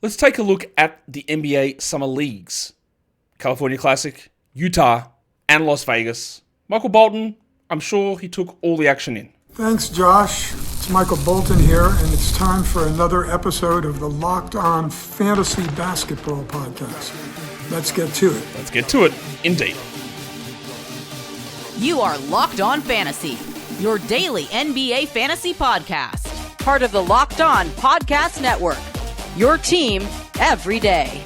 Let's take a look at the NBA Summer Leagues. California Classic, Utah, and Las Vegas. Michael Bolton, I'm sure he took all the action in. Thanks, Josh. It's Michael Bolton here, and it's time for another episode of the Locked On Fantasy Basketball Podcast. Let's get to it. Let's get to it, indeed. You are Locked On Fantasy, your daily NBA fantasy podcast. Part of the Locked On Podcast Network, your team every day.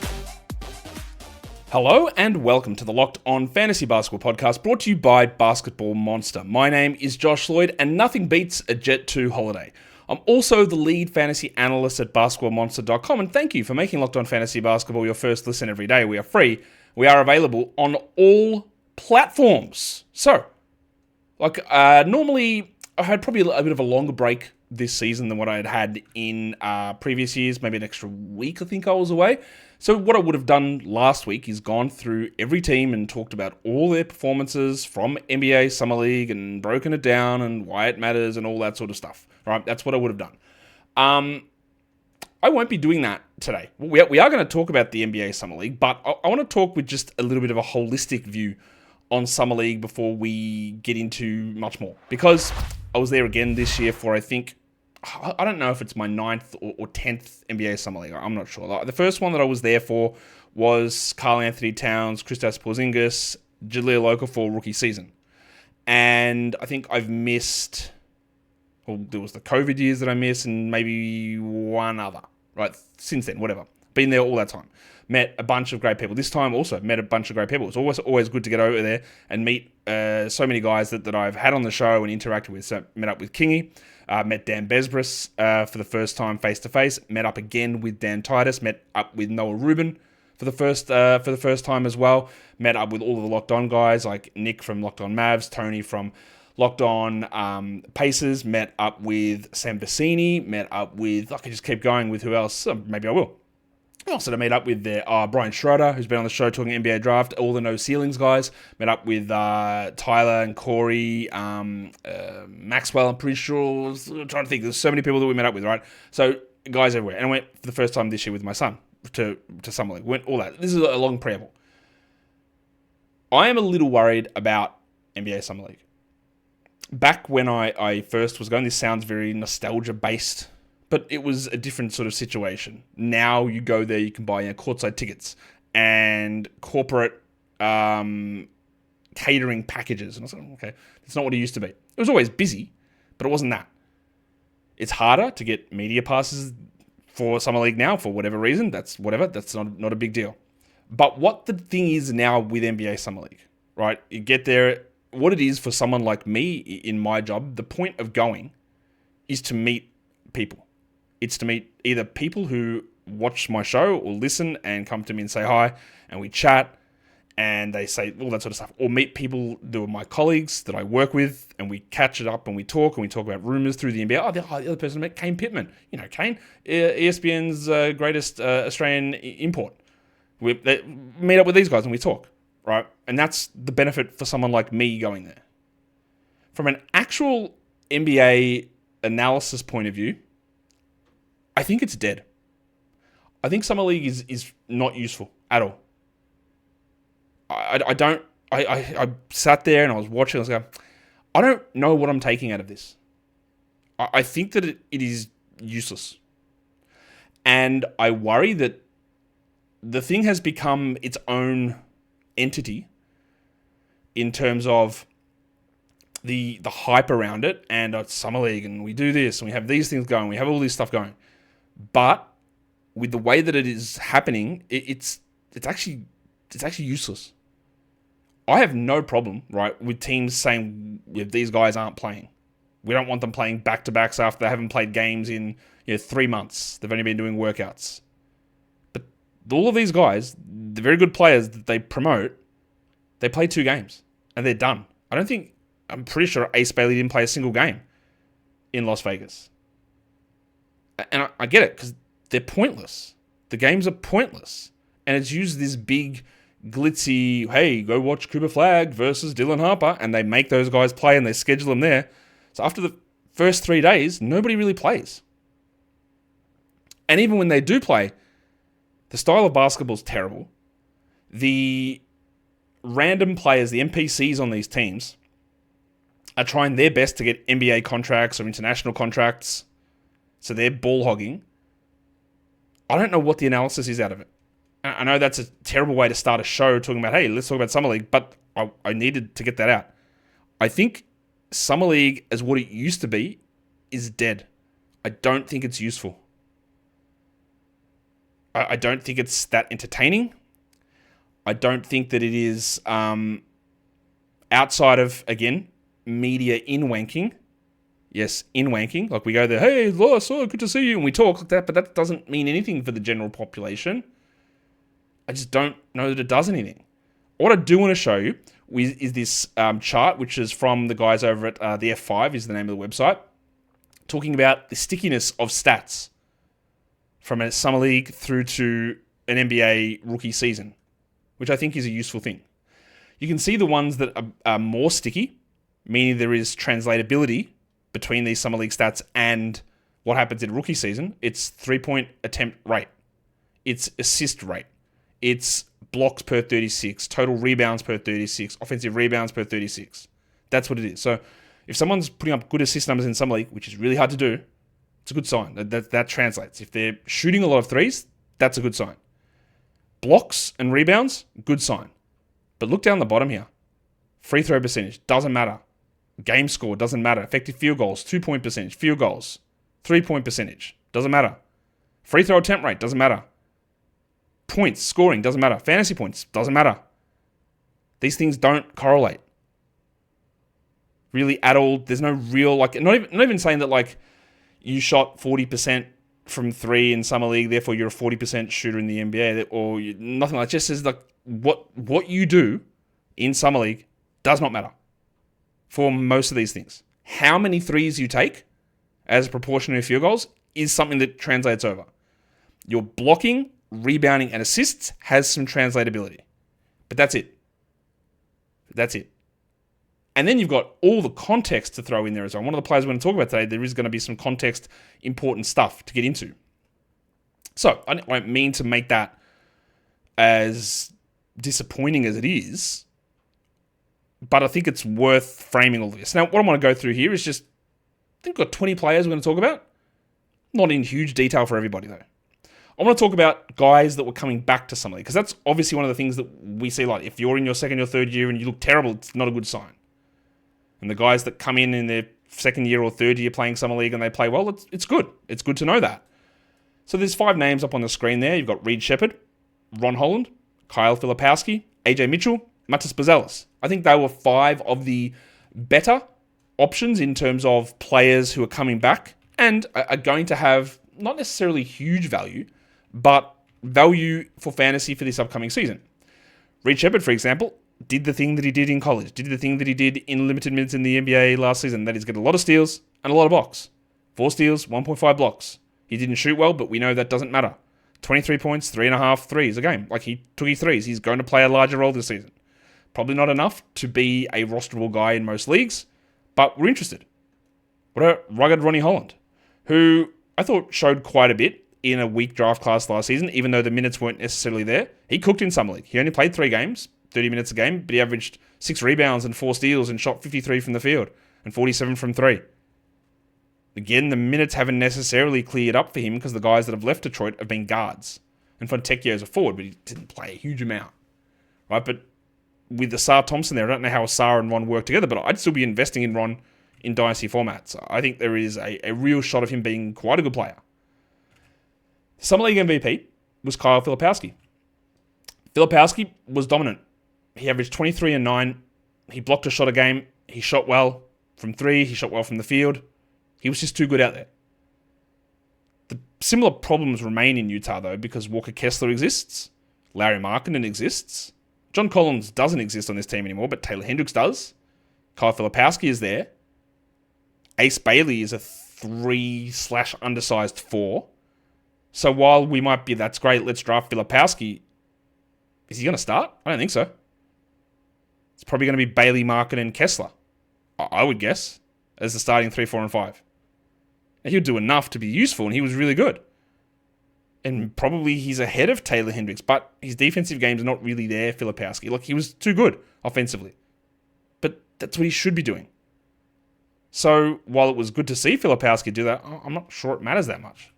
Hello and welcome to the Locked On Fantasy Basketball Podcast, brought to you by Basketball Monster. My name is Josh Lloyd, and nothing beats a Jet 2 holiday. I'm also the lead fantasy analyst at basketballmonster.com, and thank you for making Locked On Fantasy Basketball your first listen every day. We are free. We are available on all platforms. So, normally I had probably a bit of a longer break this season than what I had had in previous years, maybe an extra week I think I was away. So what I would have done last week is gone through every team and talked about all their performances from NBA Summer League and broken it down and why it matters and all that sort of stuff. Right? That's what I would have done. I won't be doing that today. We are going to talk about the NBA Summer League, but I want to talk with just a little bit of a holistic view on Summer League before we get into much more. Because I was there again this year for, I think, I don't know if it's my 9th or 10th NBA Summer League. I'm not sure. Like, the first one that I was there for was Karl Anthony Towns, Kristaps Porzingis, Jahlil Okafor rookie season. And I think I've missed, well, there was the COVID years that I missed and maybe one other, right? Since then, whatever. Been there all that time. Met a bunch of great people. This time also met a bunch of great people. It's always good to get over there and meet so many guys that I've had on the show and interacted with. So met up with Kingy. Met Dan Besbris for the first time face-to-face. Met up again with Dan Titus. Met up with Noah Rubin for the first time as well. Met up with all of the Locked On guys like Nick from Locked On Mavs, Tony from Locked On Pacers. Met up with Sam Bassini. Met up with, I can just keep going with who else. Maybe I will. I also met up with Brian Schroeder, who's been on the show talking NBA draft, all the No Ceilings guys. Met up with Tyler and Corey, Maxwell, I'm pretty sure. I'm trying to think. There's so many people that we met up with, right? So, guys everywhere. And I went for the first time this year with my son to Summer League. Went all that. This is a long preamble. I am a little worried about NBA Summer League. Back when I first was going, this sounds very nostalgia-based, but it was a different sort of situation. Now you go there, you can buy courtside tickets and corporate catering packages. And I was like, okay, that's not what it used to be. It was always busy, but it wasn't that. It's harder to get media passes for Summer League now for whatever reason. That's whatever. That's not a big deal. But what the thing is now with NBA Summer League, right? You get there. What it is for someone like me in my job, the point of going is to meet people. It's to meet either people who watch my show or listen and come to me and say hi, and we chat, and they say all that sort of stuff. Or meet people that are my colleagues that I work with, and we catch it up and we talk about rumors through the NBA. Oh, the other person I met, Kane Pittman. You know, Kane, ESPN's greatest Australian import. We meet up with these guys and we talk, right? And that's the benefit for someone like me going there. From an actual NBA analysis point of view, I think it's dead. I think Summer League is not useful at all. I sat there and I was watching, I was going, I don't know what I'm taking out of this. I think that it is useless. And I worry that the thing has become its own entity in terms of the hype around it, and it's Summer League and we do this and we have these things going, we have all this stuff going. But with the way that it is happening, it's actually useless. I have no problem, right, with teams saying if these guys aren't playing. We don't want them playing back-to-backs after they haven't played games in 3 months. They've only been doing workouts. But all of these guys, the very good players that they promote, they play 2 games and they're done. I'm pretty sure Ace Bailey didn't play a single game in Las Vegas. And I get it, because they're pointless. The games are pointless. And it's used this big, glitzy, hey, go watch Cooper Flagg versus Dylan Harper, and they make those guys play and they schedule them there. So after the first 3 days, nobody really plays. And even when they do play, The style of basketball is terrible. The random players, the NPCs on these teams, are trying their best to get NBA contracts or international contracts. So they're ball hogging. I don't know what the analysis is out of it. I know that's a terrible way to start a show talking about, hey, let's talk about Summer League, but I needed to get that out. I think Summer League, as what it used to be, is dead. I don't think it's useful. I don't think it's that entertaining. I don't think that it is outside of, again, media in-wanking. Yes, in-wanking. Like we go there, hey, Lois, good to see you, and we talk like that, but that doesn't mean anything for the general population. I just don't know that it does anything. What I do want to show you is this chart, which is from the guys over at the F5, is the name of the website, talking about the stickiness of stats from a Summer League through to an NBA rookie season, which I think is a useful thing. You can see the ones that are more sticky, meaning there is translatability between these Summer League stats and what happens in rookie season. It's 3-point attempt rate. It's assist rate. It's blocks per 36, total rebounds per 36, offensive rebounds per 36. That's what it is. So if someone's putting up good assist numbers in Summer League, which is really hard to do, it's a good sign. That translates. If they're shooting a lot of threes, that's a good sign. Blocks and rebounds, good sign. But look down the bottom here. Free throw percentage, doesn't matter. Game score, doesn't matter. Effective field goals, 2-point percentage. Field goals, 3-point percentage, doesn't matter. Free throw attempt rate, doesn't matter. Points, scoring, doesn't matter. Fantasy points, doesn't matter. These things don't correlate. Really at all. There's no real, not even saying that, you shot 40% from three in Summer League, therefore you're a 40% shooter in the NBA, or nothing like that. Just says, what you do in Summer League does not matter for most of these things. How many threes you take as a proportion of your field goals is something that translates over. Your blocking, rebounding, and assists has some translatability. But that's it. That's it. And then you've got all the context to throw in there as well. One of the players we're going to talk about today, there is going to be some context, important stuff to get into. So, I don't mean to make that as disappointing as it is, but I think it's worth framing all this. Now, what I want to go through here is just, I think we've got 20 players we're going to talk about. Not in huge detail for everybody, though. I want to talk about guys that were coming back to Summer League, because that's obviously one of the things that we see. Like, if you're in your second or third year and you look terrible, it's not a good sign. And the guys that come in their second year or third year playing Summer League and they play well, it's good. It's good to know that. So there's 5 names up on the screen there. You've got Reed Shepherd, Ron Holland, Kyle Filipowski, AJ Mitchell, Matas Buzelis. I think they were 5 of the better options in terms of players who are coming back and are going to have not necessarily huge value, but value for fantasy for this upcoming season. Reed Shepherd, for example, did the thing that he did in college, did the thing that he did in limited minutes in the NBA last season. That is, get a lot of steals and a lot of blocks. 4 steals, 1.5 blocks. He didn't shoot well, but we know that doesn't matter. 23 points, 3.5 threes a game. He took his threes. He's going to play a larger role this season. Probably not enough to be a rosterable guy in most leagues, but we're interested. What about rugged Ronnie Holland, who I thought showed quite a bit in a weak draft class last season, even though the minutes weren't necessarily there. He cooked in Summer League. He only played 3 games, 30 minutes a game, but he averaged 6 rebounds and 4 steals and shot 53 from the field and 47 from 3. Again, the minutes haven't necessarily cleared up for him because the guys that have left Detroit have been guards. And Fontecchio's a forward, but he didn't play a huge amount. Right? But with Asar Thompson there, I don't know how Asar and Ron work together, but I'd still be investing in Ron in dynasty formats. I think there is a real shot of him being quite a good player. Summer League MVP was Kyle Filipowski. Filipowski was dominant. He averaged 23 and 9. He blocked a shot a game. He shot well from 3. He shot well from the field. He was just too good out there. The similar problems remain in Utah, though, because Walker Kessler exists. Larry Markkinen exists. John Collins doesn't exist on this team anymore, but Taylor Hendricks does. Kyle Filipowski is there. Ace Bailey is a 3/undersized 4. So while we might be, that's great, let's draft Filipowski, is he going to start? I don't think so. It's probably going to be Bailey, Markkinen, and Kessler, I would guess, as the starting 3, 4, and 5. Now, he'll do enough to be useful, and he was really good. And probably he's ahead of Taylor Hendricks, but his defensive games are not really there, Filipowski. Like, he was too good offensively. But that's what he should be doing. So, while it was good to see Filipowski do that, I'm not sure it matters that much.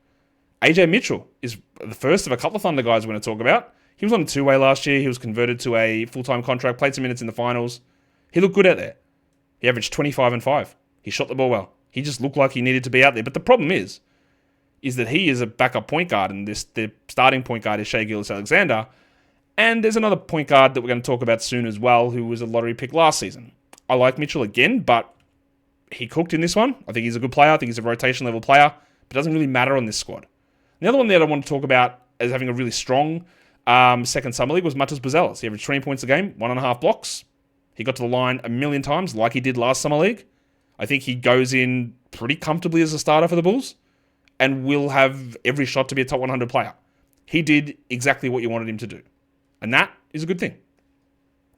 AJ Mitchell is the first of a couple of Thunder guys we're going to talk about. He was on a two-way last year. He was converted to a full-time contract, played some minutes in the finals. He looked good out there. He averaged 25 and 5. He shot the ball well. He just looked like he needed to be out there. But the problem is that he is a backup point guard, and the starting point guard is Shai Gilgeous-Alexander. And there's another point guard that we're going to talk about soon as well, who was a lottery pick last season. I like Mitchell again, but he cooked in this one. I think he's a good player. I think he's a rotation level player, but it doesn't really matter on this squad. The other one that I want to talk about as having a really strong second summer league was Matas Buzelis. He averaged 20 points a game, 1.5 blocks. He got to the line a million times like he did last summer league. I think he goes in pretty comfortably as a starter for the Bulls and will have every shot to be a top 100 player. He did exactly what you wanted him to do. And that is a good thing.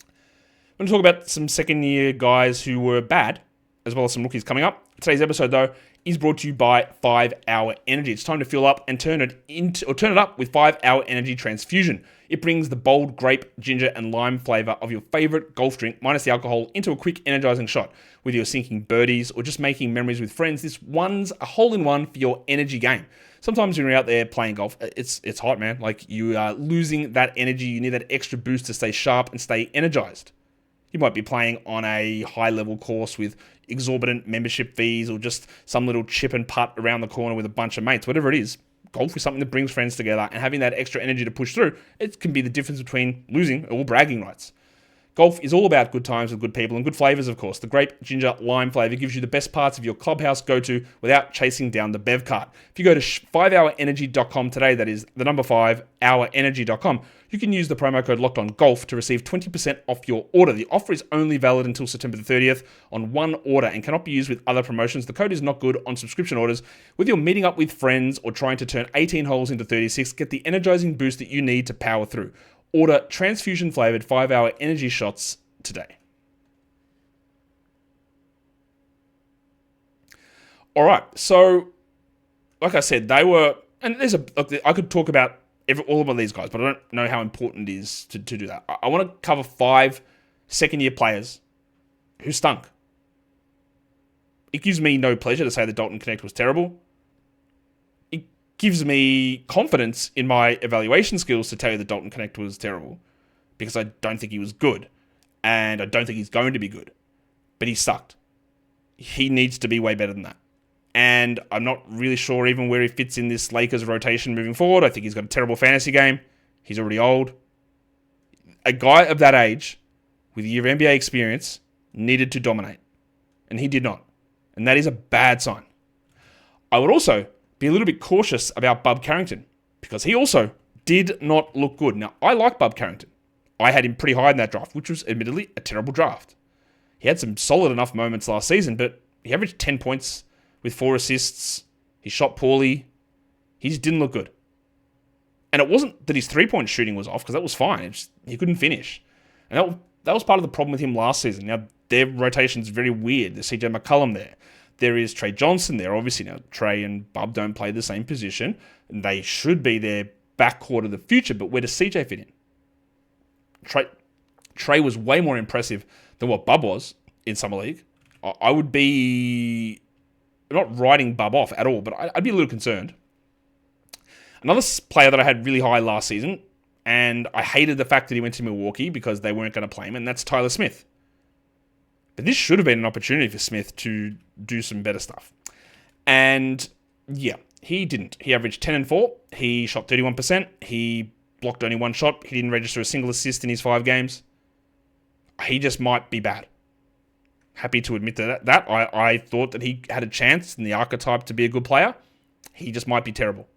I'm going to talk about some second-year guys who were bad, as well as some rookies coming up. Today's episode, though, is brought to you by 5 Hour Energy. It's time to fill up and turn it up with 5 Hour Energy Transfusion. It brings the bold grape, ginger, and lime flavor of your favorite golf drink, minus the alcohol, into a quick, energizing shot. Whether you're sinking birdies or just making memories with friends, this one's a hole-in-one for your energy game. Sometimes when you're out there playing golf, it's hot, man. Like, you are losing that energy. You need that extra boost to stay sharp and stay energized. You might be playing on a high-level course with exorbitant membership fees or just some little chip and putt around the corner with a bunch of mates. Whatever it is, golf is something that brings friends together, and having that extra energy to push through, it can be the difference between losing or bragging rights. Golf is all about good times with good people and good flavors, of course. The grape, ginger, lime flavor gives you the best parts of your clubhouse go-to without chasing down the bev cart. If you go to 5hourenergy.com today, that is the number 5hourenergy.com, you can use the promo code LOCKEDONGOLF to receive 20% off your order. The offer is only valid until September the 30th on one order and cannot be used with other promotions. The code is not good on subscription orders. Whether you're meeting up with friends or trying to turn 18 holes into 36, get the energizing boost that you need to power through. Order transfusion-flavored 5-hour energy shots today. All right, so like I said, they were, and I could talk about all of these guys, but I don't know how important it is to do that. I want to cover 5 second-year players who stunk. It gives me no pleasure to say that Dalton Connect was terrible. It gives me confidence in my evaluation skills to tell you that Dalton Connect was terrible, because I don't think he was good, and I don't think he's going to be good, but he sucked. He needs to be way better than that. And I'm not really sure even where he fits in this Lakers rotation moving forward. I think he's got a terrible fantasy game. He's already old. A guy of that age, with a year of NBA experience, needed to dominate. And he did not. And that is a bad sign. I would also be a little bit cautious about Bub Carrington, because he also did not look good. Now, I like Bub Carrington. I had him pretty high in that draft, which was admittedly a terrible draft. He had some solid enough moments last season, but he averaged 10 points with 4 assists. He shot poorly. He just didn't look good. And it wasn't that his three-point shooting was off, because that was fine. He couldn't finish. And that was part of the problem with him last season. Now, their rotation's very weird. There's CJ McCollum there. There is Trey Johnson there. Obviously, now Trey and Bub don't play the same position. And they should be their backcourt of the future, but where does CJ fit in? Trey was way more impressive than what Bub was in Summer League. I would be not writing Bub off at all, but I'd be a little concerned. Another player that I had really high last season, and I hated the fact that he went to Milwaukee because they weren't going to play him, and that's Tyler Smith. But this should have been an opportunity for Smith to do some better stuff. And yeah, he didn't. He averaged 10 and 4. He shot 31%. He blocked only 1 shot. He didn't register a single assist in his 5 games. He just might be bad. Happy to admit that. I thought that he had a chance in the archetype to be a good player. He just might be terrible.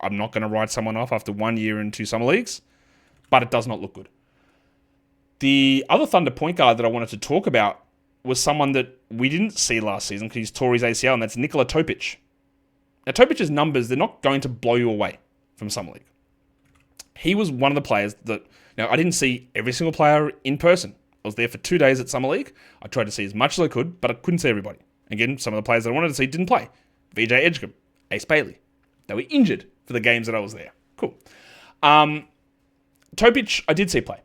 I'm not going to write someone off after 1 year and 2 summer leagues, but it does not look good. The other Thunder point guard that I wanted to talk about was someone that we didn't see last season because he's tore his ACL, and that's Nikola Topic. Now, Topic's numbers, they're not going to blow you away from summer league. He was one of the players that, now I didn't see every single player in person. I was there for 2 days at Summer League. I tried to see as much as I could, but I couldn't see everybody. Again, some of the players that I wanted to see didn't play. VJ Edgecombe, Ace Bailey. They were injured. for the games that I was there. Cool. Topic, I did see play.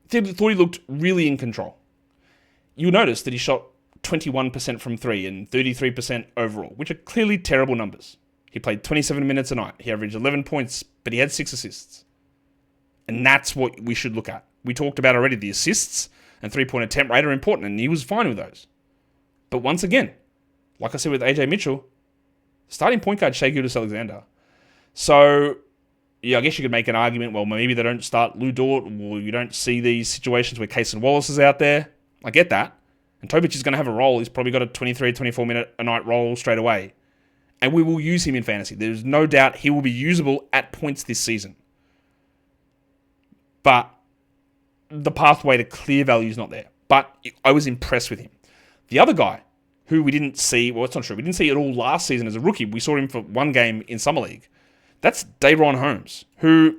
Thought he looked really in control. You'll notice that he shot 21% from 3 and 33% overall, which are clearly terrible numbers. He played 27 minutes a night. He averaged 11 points, but he had 6 assists. And that's what we should look at. We talked about already the assists and 3-point attempt rate are important, and he was fine with those. But once again, like I said with AJ Mitchell, starting point guard Shai Gilgeous-Alexander. So, yeah, I guess you could make an argument, well, maybe they don't start Lou Dort, or you don't see these situations where Cason Wallace is out there. I get that. And Topic is going to have a role. He's probably got a 23, 24-minute a night role straight away. And we will use him in fantasy. There's no doubt he will be usable at points this season. But the pathway to clear value is not there. But I was impressed with him. The other guy, who we didn't see, well, it's not true. We didn't see at all last season as a rookie. We saw him for one game in Summer League. That's Daron Holmes, who,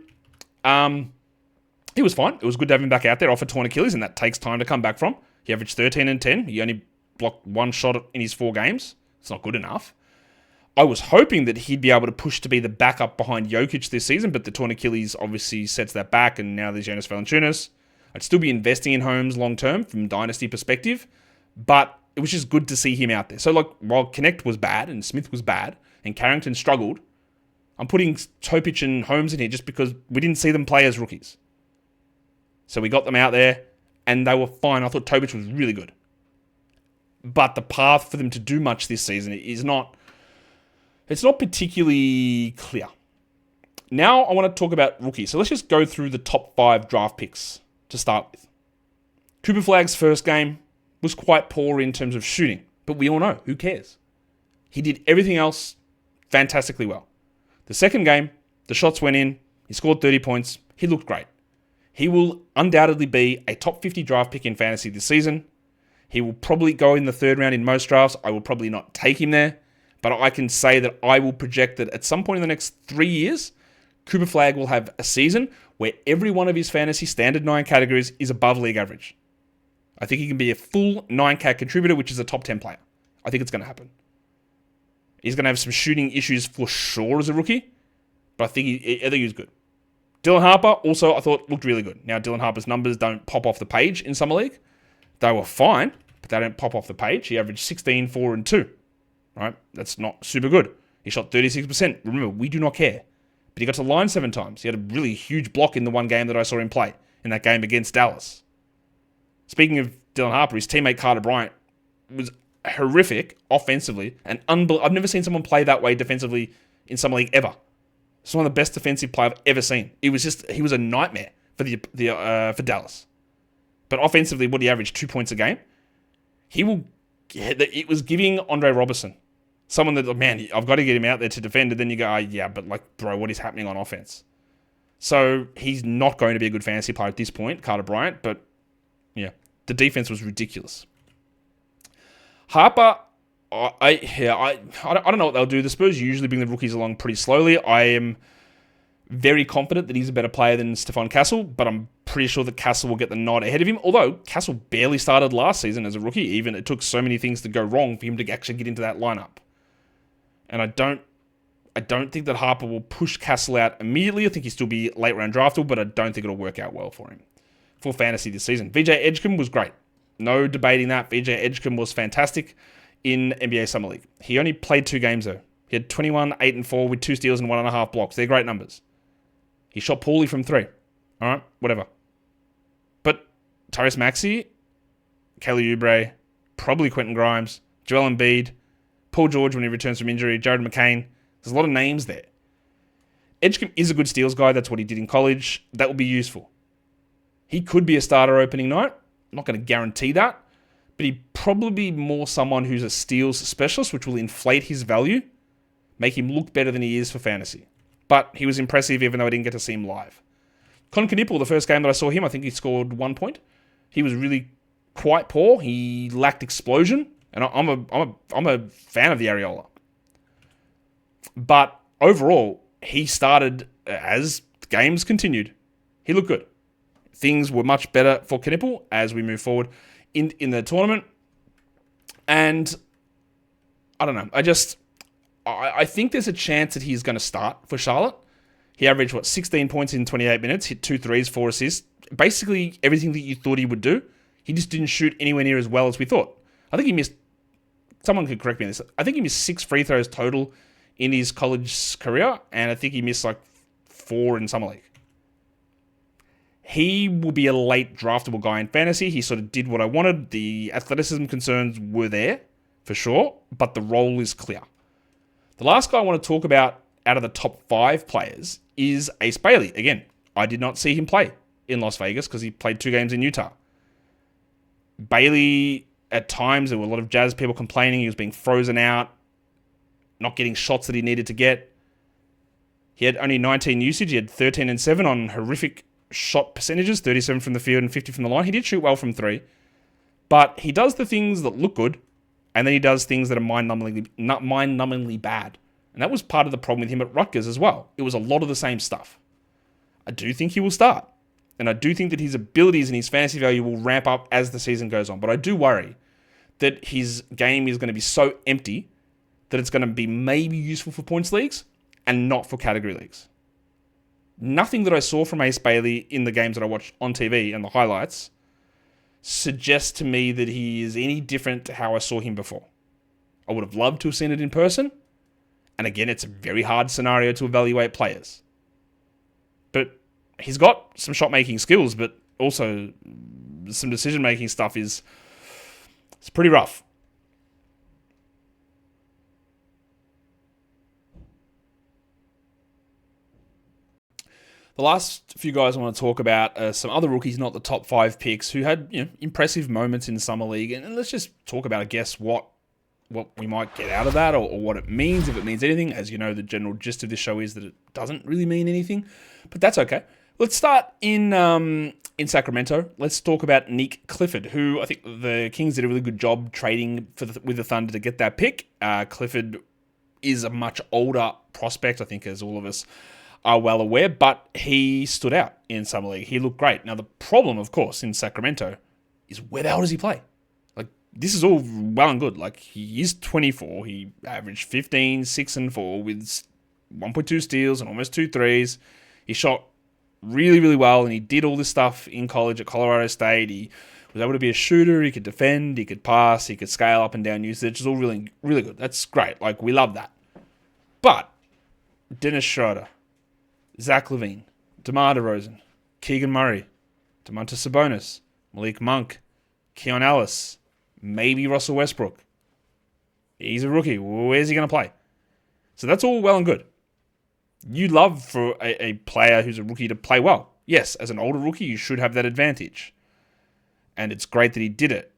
he was fine. It was good to have him back out there off a torn Achilles, and that takes time to come back from. He averaged 13 and 10. He only blocked one shot in his 4 games. It's not good enough. I was hoping that he'd be able to push to be the backup behind Jokic this season, but the torn Achilles obviously sets that back, and now there's Jonas Valanciunas. I'd still be investing in Holmes long-term from a dynasty perspective, but it was just good to see him out there. So, like, while Connect was bad and Smith was bad and Carrington struggled, I'm putting Topic and Holmes in here just because we didn't see them play as rookies. So we got them out there, and they were fine. I thought Topic was really good. But the path for them to do much this season is not... It's not particularly clear. Now I want to talk about rookies. So let's just go through the top 5 draft picks to start with. Cooper Flagg's first game was quite poor in terms of shooting, but we all know, who cares? He did everything else fantastically well. The second game, the shots went in, he scored 30 points, he looked great. He will undoubtedly be a top 50 draft pick in fantasy this season. He will probably go in the 3rd round in most drafts. I will probably not take him there. But I can say that I will project that at some point in the next 3 years, Cooper Flagg will have a season where every one of his fantasy standard 9 categories is above league average. I think he can be a full 9-cat contributor, which is a top 10 player. I think it's going to happen. He's going to have some shooting issues for sure as a rookie, but I think he's good. Dylan Harper also, I thought, looked really good. Now, Dylan Harper's numbers don't pop off the page in Summer League. They were fine, but they don't pop off the page. He averaged 16, 4, and 2. Right? That's not super good. He shot 36%. Remember, we do not care. But he got to the line 7 times. He had a really huge block in the one game that I saw him play, in that game against Dallas. Speaking of Dylan Harper, his teammate Carter Bryant was horrific offensively, and I've never seen someone play that way defensively in Summer League ever. It's one of the best defensive players I've ever seen. He was a nightmare for Dallas. But offensively, what he averaged 2 points a game. It was giving Andre Robertson, someone that, man, I've got to get him out there to defend, and then you go, yeah, but like, bro, what is happening on offense? So he's not going to be a good fantasy player at this point, Carter Bryant, but yeah, the defense was ridiculous. Harper, I don't know what they'll do. The Spurs usually bring the rookies along pretty slowly. I am very confident that he's a better player than Stephon Castle, but I'm pretty sure that Castle will get the nod ahead of him, although Castle barely started last season as a rookie. Even it took so many things to go wrong for him to actually get into that lineup. And I don't think that Harper will push Castle out immediately. I think he'll still be late round draftable, but I don't think it'll work out well for him for fantasy this season. VJ Edgecombe was great. No debating that. VJ Edgecombe was fantastic in NBA Summer League. He only played 2 games though. He had 21, 8, and 4 with 2 steals and 1.5 blocks. They're great numbers. He shot poorly from 3. All right, whatever. But Tyrese Maxey, Kelly Oubre, probably Quentin Grimes, Joel Embiid, Paul George when he returns from injury, Jared McCain. There's a lot of names there. Edgecombe is a good steals guy. That's what he did in college. That will be useful. He could be a starter opening night. I'm not going to guarantee that. But he'd probably be more someone who's a steals specialist, which will inflate his value, make him look better than he is for fantasy. But he was impressive even though I didn't get to see him live. Con Knipple, the first game that I saw him, I think he scored 1 point. He was really quite poor. He lacked explosion. And I'm a fan of the Areola. But overall, he started as games continued. He looked good. Things were much better for Knipple as we move forward in the tournament. And I don't know. I think there's a chance that he's going to start for Charlotte. He averaged, 16 points in 28 minutes, hit 2 threes, 4 assists. Basically, everything that you thought he would do. He just didn't shoot anywhere near as well as we thought. I think he missed, someone could correct me on this, I think he missed 6 free throws total in his college career, and I think he missed 4 in Summer League. He will be a late draftable guy in fantasy. He sort of did what I wanted. The athleticism concerns were there, for sure, but the role is clear. The last guy I want to talk about out of the top 5 players is Ace Bailey. Again, I did not see him play in Las Vegas because he played 2 games in Utah. Bailey, at times, there were a lot of Jazz people complaining he was being frozen out, not getting shots that he needed to get. He had only 19 usage. He had 13 and 7 on horrific shot percentages, 37 from the field and 50 from the line. He did shoot well from 3, but he does the things that look good, and then he does things that are mind-numbingly bad. And that was part of the problem with him at Rutgers as well. It was a lot of the same stuff. I do think he will start. And I do think that his abilities and his fantasy value will ramp up as the season goes on. But I do worry that his game is going to be so empty that it's going to be maybe useful for points leagues and not for category leagues. Nothing that I saw from Ace Bailey in the games that I watched on TV and the highlights suggests to me that he is any different to how I saw him before. I would have loved to have seen it in person. And again, it's a very hard scenario to evaluate players. But he's got some shot-making skills, but also some decision-making stuff it's pretty rough. The last few guys I want to talk about are some other rookies, not the top 5 picks, who had impressive moments in Summer League. And let's just talk about, I guess, what we might get out of that or what it means, if it means anything. As you know, the general gist of this show is that it doesn't really mean anything, but that's okay. Let's start in Sacramento. Let's talk about Nick Clifford, who I think the Kings did a really good job trading with the Thunder to get that pick. Clifford is a much older prospect, I think, as all of us are well aware, but he stood out in Summer League. He looked great. Now, the problem, of course, in Sacramento is where the hell does he play? This is all well and good. He is 24. He averaged 15, 6 and 4 with 1.2 steals and almost 2 threes. He shot really, really well, and he did all this stuff in college at Colorado State. He was able to be a shooter. He could defend. He could pass. He could scale up and down usage. It's all really, really good. That's great. We love that. But Dennis Schroeder, Zach LaVine, DeMar DeRozan, Keegan Murray, Domantas Sabonis, Malik Monk, Keon Ellis, maybe Russell Westbrook. He's a rookie. Where's he going to play? So that's all well and good. You love for a player who's a rookie to play well. Yes, as an older rookie, you should have that advantage. And it's great that he did it.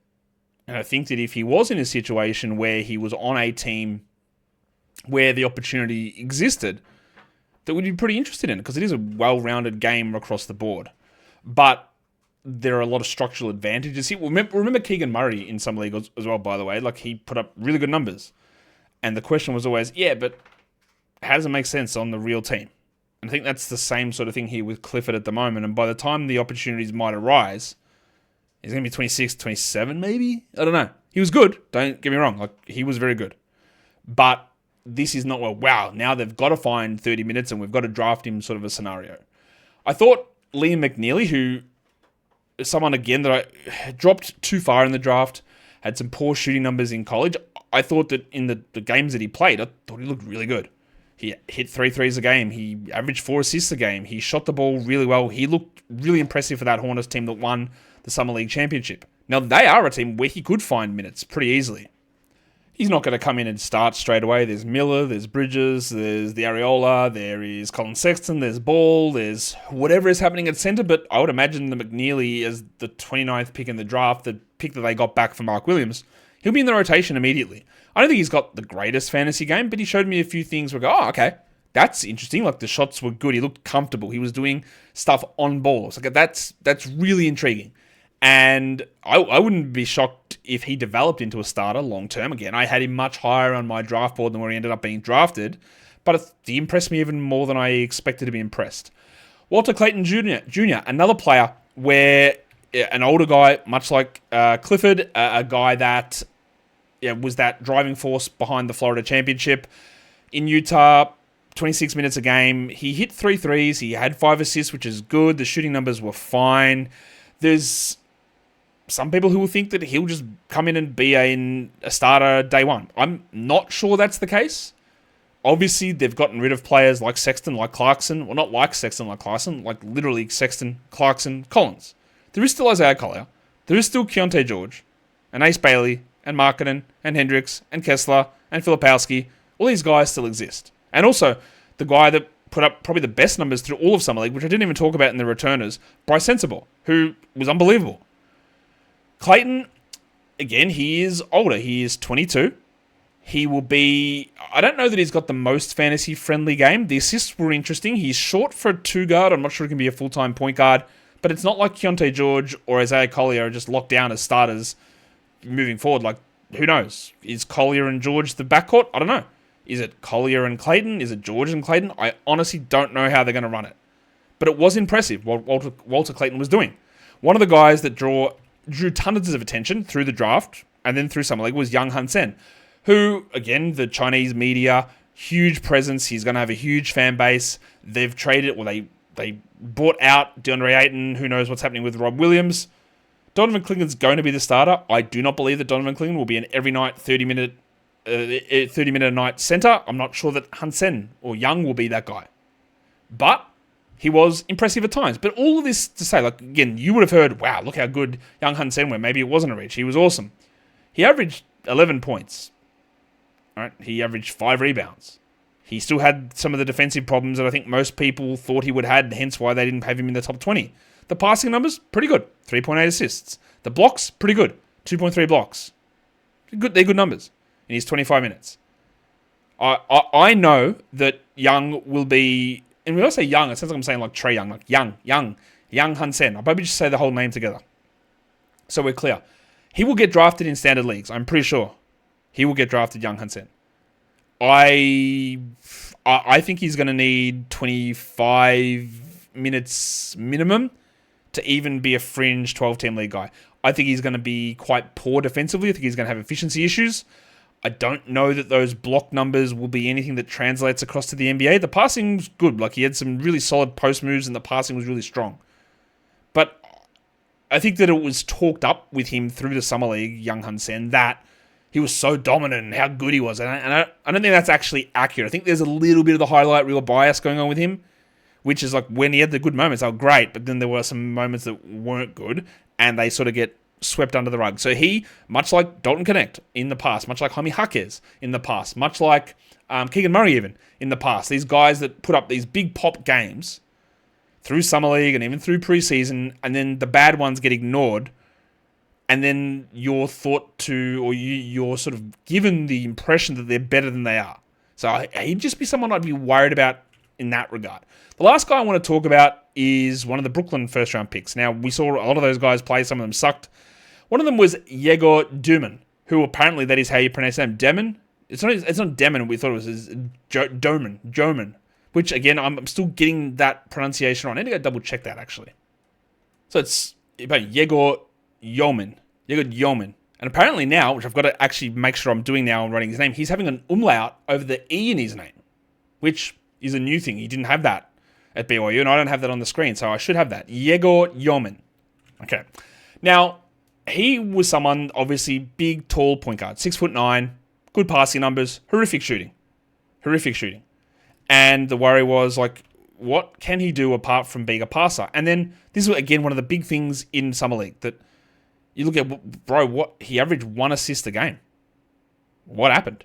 And I think that if he was in a situation where he was on a team where the opportunity existed, that we'd be pretty interested in it, because it is a well-rounded game across the board. But there are a lot of structural advantages here. Remember Keegan Murray in Summer League as well, by the way. He put up really good numbers. And the question was always, but how does it make sense on the real team? And I think that's the same sort of thing here with Clifford at the moment. And by the time the opportunities might arise, he's going to be 26, 27 maybe? I don't know. He was good. Don't get me wrong. He was very good. But this is not, wow, now they've got to find 30 minutes and we've got to draft him sort of a scenario. I thought Liam McNeeley, who is someone, again, that I dropped too far in the draft, had some poor shooting numbers in college. I thought that in the games that he played, I thought he looked really good. He hit 3 threes a game. He averaged 4 assists a game. He shot the ball really well. He looked really impressive for that Hornets team that won the Summer League Championship. Now, they are a team where he could find minutes pretty easily. He's not going to come in and start straight away. There's Miller, there's Bridges, there's the Areola, there is Colin Sexton, there's Ball, there's whatever is happening at center, but I would imagine the McNeeley as the 29th pick in the draft, the pick that they got back for Mark Williams, he'll be in the rotation immediately. I don't think he's got the greatest fantasy game, but he showed me a few things where I go, okay, that's interesting. The shots were good. He looked comfortable. He was doing stuff on ball. So that's really intriguing. And I wouldn't be shocked if he developed into a starter long term. Again, I had him much higher on my draft board than where he ended up being drafted, but he impressed me even more than I expected to be impressed. Walter Clayton Jr., another player where an older guy, much like Clifford, a guy that was that driving force behind the Florida Championship, in Utah, 26 minutes a game. He hit 3 threes. He had 5 assists, which is good. The shooting numbers were fine. There's some people who will think that he'll just come in and be a starter day one. I'm not sure that's the case. Obviously, they've gotten rid of players like Sexton, like Clarkson. Well, not like Sexton, like Clarkson. Like literally Sexton, Clarkson, Collins. There is still Isaiah Collier. There is still Keontae George, and Ace Bailey, and Markkanen, and Hendricks, and Kessler, and Filipowski. All these guys still exist. And also, the guy that put up probably the best numbers through all of Summer League, which I didn't even talk about in the returners, Bryce Sensabaugh, who was unbelievable. Clayton, again, he is older. He is 22. He will be... I don't know that he's got the most fantasy-friendly game. The assists were interesting. He's short for a 2-guard. I'm not sure he can be a full-time point guard. But it's not like Keontae George or Isaiah Collier are just locked down as starters moving forward. Like, who knows? Is Collier and George the backcourt? I don't know. Is it Collier and Clayton? Is it George and Clayton? I honestly don't know how they're going to run it. But it was impressive what Walter Clayton was doing. One of the guys that drew tons of attention through the draft and then through Summer League was young Hansen, who, again, the Chinese media, huge presence. He's going to have a huge fan base. They've traded, well, they bought out DeAndre Ayton. Who knows what's happening with Rob Williams. Donovan Clingan's going to be the starter. I do not believe that Donovan Clingan will be an every night 30-minute a night center. I'm not sure that Hansen or Young will be that guy. But he was impressive at times. But all of this to say, like, again, you would have heard, wow, look how good young Hansen went. Maybe it wasn't a reach. He was awesome. He averaged 11 points. All right? He averaged 5 rebounds. He still had some of the defensive problems that I think most people thought he would have, hence why they didn't have him in the top 20. The passing numbers, pretty good. 3.8 assists. The blocks, pretty good. 2.3 blocks. They're good numbers in his 25 minutes. I know that Young will be... And when I say Young, it sounds like I'm saying like Trey Young. Like Young Hansen. I'll probably just say the whole name together. So we're clear. He will get drafted in standard leagues. I'm pretty sure. He will get drafted, young Hansen. I think he's going to need 25 minutes minimum to even be a fringe 12-team league guy. I think he's going to be quite poor defensively. I think he's going to have efficiency issues. I don't know that those block numbers will be anything that translates across to the NBA. The passing's good. Like, he had some really solid post moves and the passing was really strong. But I think that it was talked up with him through the Summer League, young Hansen, that he was so dominant and how good he was. And I don't think that's actually accurate. I think there's a little bit of the highlight reel bias going on with him, which is like when he had the good moments, they were great, but then there were some moments that weren't good, and they sort of get swept under the rug. So he, much like Dalton Connect in the past, much like Jaime Jaquez in the past, much like Keegan Murray even in the past, these guys that put up these big pop games through Summer League and even through preseason, and then the bad ones get ignored, and then you're thought to, or you're sort of given the impression that they're better than they are. So he'd just be someone I'd be worried about in that regard. The last guy I want to talk about is one of the Brooklyn first-round picks. Now, we saw a lot of those guys play. Some of them sucked. One of them was Yegor Duman, who apparently that is how you pronounce his name. Deman? It's not Deman. We thought it was Joman. Which, again, I'm still getting that pronunciation wrong. I need to go double-check that, actually. So it's about Yegor Yoman. And apparently now, which I've got to actually make sure I'm doing now and writing his name, he's having an umlaut over the E in his name, which is a new thing. He didn't have that at BYU, and I don't have that on the screen, so I should have that. Yegor Yoman. Okay. Now, he was someone, obviously, big, tall point guard, 6'9", good passing numbers, horrific shooting. And the worry was, like, what can he do apart from being a passer? And then this was, again, one of the big things in Summer League that you look at, bro, what he averaged 1 assist a game. What happened?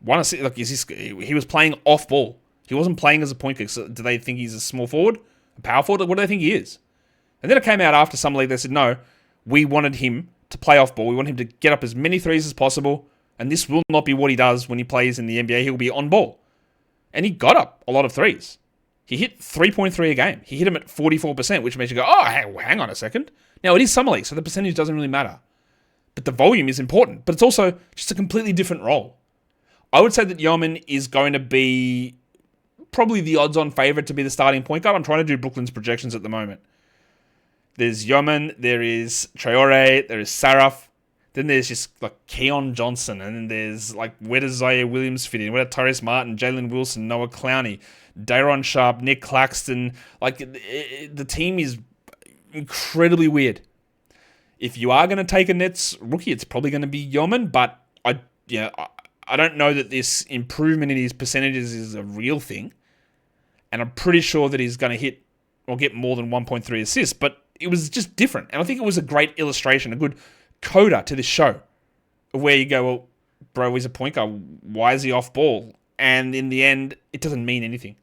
1 assist, like, he was playing off ball. He wasn't playing as a point guard. So do they think he's a small forward, a power forward? What do they think he is? And then it came out after Summer League. They said, no, we wanted him to play off ball. We want him to get up as many threes as possible. And this will not be what he does when he plays in the NBA. He'll be on ball. And he got up a lot of threes. He hit 3.3 a game. He hit him at 44%, which makes you go, oh, hang on a second. Now, it is Summer League, so the percentage doesn't really matter. But the volume is important. But it's also just a completely different role. I would say that Yeoman is going to be probably the odds-on favorite to be the starting point guard. I'm trying to do Brooklyn's projections at the moment. There's Yeoman, there is Traore, there is Saraf, Then there's just like Keon Johnson, and then there's like, where does Zaire Williams fit in? Where does Tyrese Martin, Jalen Wilson, Noah Clowney, Daron Sharp, Nick Claxton? Like, the team is incredibly weird. If you are going to take a Nets rookie, it's probably going to be Yeoman, but I don't know that this improvement in his percentages is a real thing. And I'm pretty sure that he's going to hit or get more than 1.3 assists, but it was just different. And I think it was a great illustration, a good coda to this show, where you go, well, bro, he's a point guard. Why is he off ball? And in the end, it doesn't mean anything.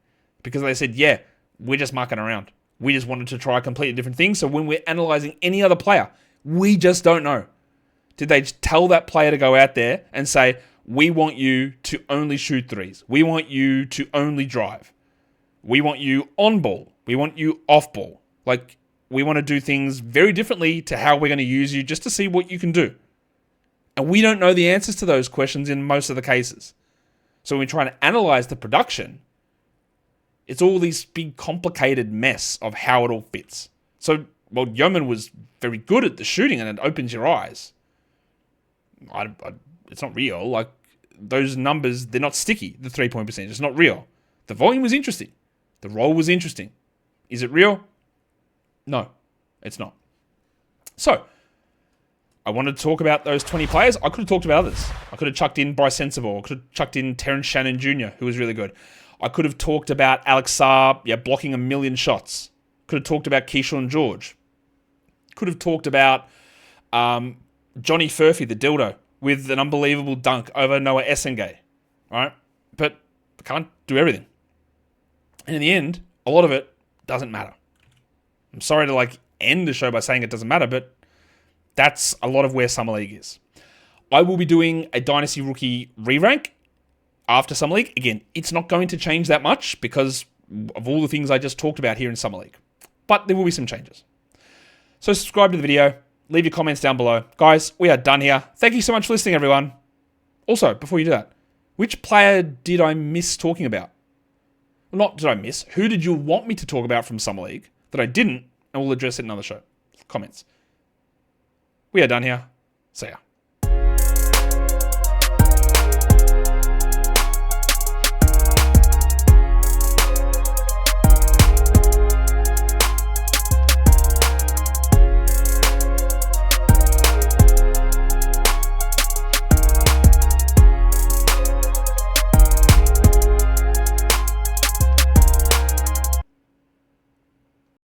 Because they said, yeah, we're just mucking around. We just wanted to try a completely different thing. So when we're analyzing any other player, we just don't know. Did they tell that player to go out there and say, we want you to only shoot threes. We want you to only drive. We want you on ball. We want you off ball. Like, we want to do things very differently to how we're going to use you just to see what you can do. And we don't know the answers to those questions in most of the cases. So when we're trying to analyze the production, it's all this big complicated mess of how it all fits. So, well, Yeoman was very good at the shooting and it opens your eyes. It's not real. Like, those numbers, they're not sticky, the 3-point percentage. It's not real. The volume was interesting. The role was interesting. Is it real? No, it's not. So, I wanted to talk about those 20 players. I could have talked about others. I could have chucked in Bryce Sensabaugh. I could have chucked in Terrence Shannon Jr., who was really good. I could have talked about Alex Saab, blocking 1 million shots. Could have talked about Keyshawn George. Could have talked about Johnny Furphy, the dildo, with an unbelievable dunk over Noah Essengay. All right? But I can't do everything. And in the end, a lot of it doesn't matter. I'm sorry to end the show by saying it doesn't matter, but that's a lot of where Summer League is. I will be doing a Dynasty Rookie re-rank after Summer League. Again, it's not going to change that much because of all the things I just talked about here in Summer League. But there will be some changes. So subscribe to the video. Leave your comments down below. Guys, we are done here. Thank you so much for listening, everyone. Also, before you do that, which player did I miss talking about? Well, not did I miss. Who did you want me to talk about from Summer League that I didn't, and we'll address it in another show? Comments. We are done here. See ya.